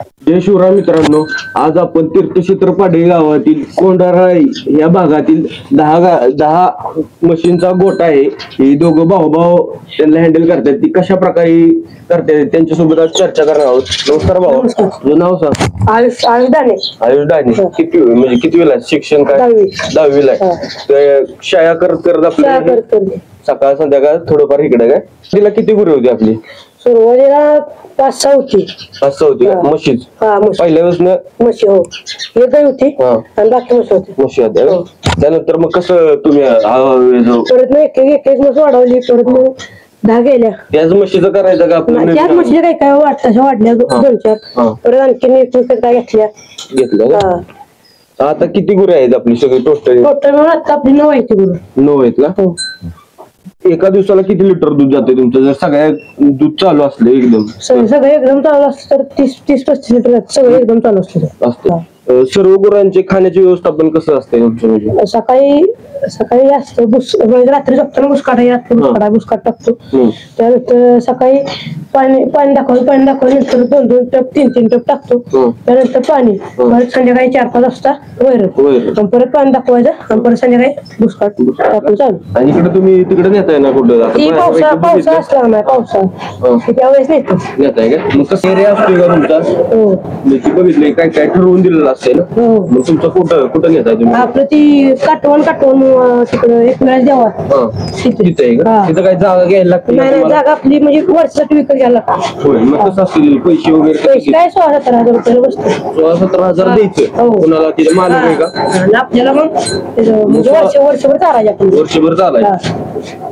जय शिवराय मित्रांनो, आज आपण तीर्थक्षेत्र पाडे गावातील कोंडाराई या भागातील 10 म्हशींचा गोठा आहे. हे दोघं भाऊ त्यांना हँडल करतात. ती कशा प्रकारे करतात त्यांच्यासोबत आज चर्चा करणार आहोत. नमस्कार भाऊ, तुझं नाव सांग. आयुष दाने. किती म्हणजे किती वेळा शिक्षण काय? 10वीला आहे. शाळा करत आपल्या सकाळ संध्याकाळ थोडंफार इकडे काय. तिला किती गुरे होती आपली? सुरुवातीला 5-6 होती. 5-6 होती म्हशीच पहिल्या वेळेस म्हशी हो एक गाय होती आणि बाकी म्हशी होती. म्हशी होत्या. त्यानंतर मग कसं तुम्ही परत मग एक म्हस वाढवली. परत मग 10 गेल्या. त्याच म्हशीचं करायचं का आपण? त्याच म्हशी काय वाटत वाढल्या 2-4. परत आणखी काय घेतलं. आता किती गुरे आहेत आपली सगळी टोटल? आता आपली 9 आहेत गुरु. 9 आहेत का? एका दिवसाला किती लिटर दूध जाते तुमचं? जर सगळ्या दूध चालू असले एकदम सगळं एकदम चालू असतं तर 30-35 लिटर सगळं एकदम चालू असतं. सर्व गुरांचे खाण्याचे व्यवस्थापन कसं असते तुमचं? म्हणजे सकाळी असतं म्हणजे रात्री झोपताना बुसकाट टाकतो. त्यानंतर सकाळी पाणी दाखवलं नंतर 2-2 टप 3-3 टप टाकतो. त्यानंतर पाणी परत संध्याकाळी 4-5 वाजता वैरण परत पाणी दाखवायचं आणि परत संध्याकाळी बुसकाट टाकून चालू. आणि इकडे तुम्ही तिकडे नेताय ना कुठं? पावसा असला नाही पावसा त्यावेळेस नेताय का? मग कसं एरिया असतोय का तुमचा? बघितलंय काय काय ठरवून दिलेलं असतंय ना. मग तुमचं कुठं नेताय तुम्ही? आपलं ती काटवण तिकडं एक वेळेस द्यावा तिथं काय जागा घ्यायला लागते? नाही जागा आपली म्हणजे वर्षासाठी विकत घ्यायला लागते. होय. मग कसं असतील पैसे वगैरे? काय 16-17 हजार रुपयाला बसतो. 16-17 हजार द्यायचं कोणाला? तिथे मालक आहे का? आपल्याला मग वर्षभर चालायचं आपण. वर्षभर चालायचं.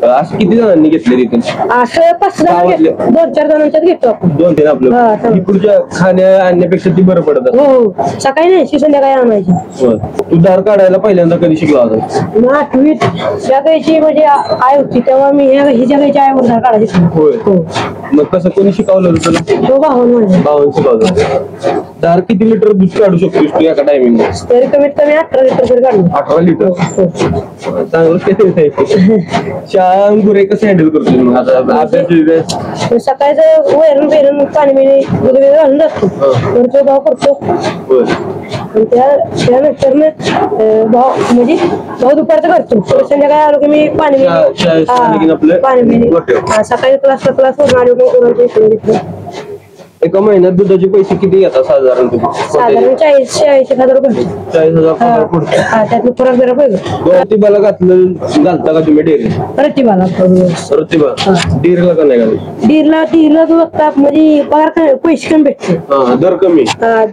असं किती जणांनी घेतले तिथे? असं 5 जण 2-4 जणांच्यात घेतो आपण. 2-3 आपलं पुढच्या खाण्या आणण्यापेक्षा ती बरं पडत. हो सकाळी नाही संध्याकाळी आणायची. तू दार काढायला पहिल्यांदा कधी शिकला होता? 8वीत ज्या गायची म्हणजे आय होती तेव्हा मी हिच्या गायची आयवर दार काढायची. होय. मग कसं कोणी शिकवलं होतं तुला? तो भावानं शिकवलं. दार किती लिटर दूध काढू शकतोस तू एका टायमिंग? तरी कमीत कमी 18 लिटर तरी काढू. 18 लिटर चांगलं. शाळा गुरे कसं हँडल करतो मग? आता सकाळचं वैरण पाणी वगैरे घालून जातो. तर तो भाव करतो. त्यानंतर भाऊ दुपारचं करतो. संध्याकाळी आलो की मी पाणी सकाळी क्लास वरून आलो. एका महिन्यात दुधाचे पैसे किती घेतात साधारण? 40-40 हजार रुपये. 40,000 पडतो. त्यातलं फरक जरा पाहिजे. प्रतिभाला घालता का तुम्ही डेअरी? प्रतिभा डेअरीला का नाही घालत? डेअरीला तू बघता म्हणजे पगार पैसे कमी भेटते. दर कमी.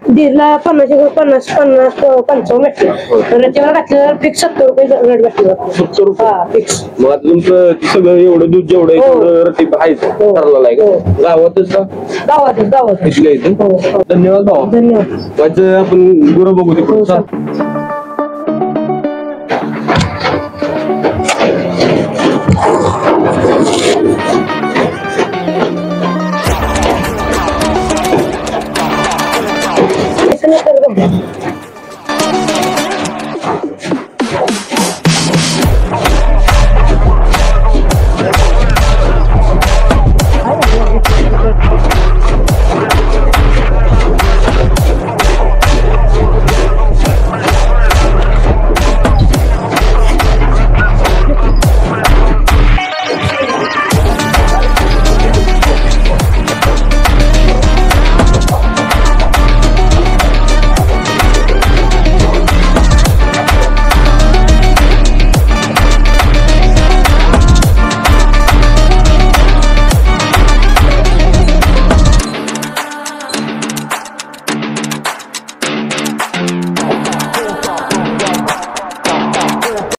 डेअरीला 50-55 भेटते. प्रतिभाला घातल्यावर फिक्स 70 रुपये रेट भेटतो. 70 रुपये फिक्स. मग आता तुमचं सगळं एवढं दूध जेवढं आहे रतीब आहेच ठरलेलं आहे का? गावातच का? गावातच. धन्यवाद भाऊ. धन्यवाद. आपण गुरु बघू ते नाही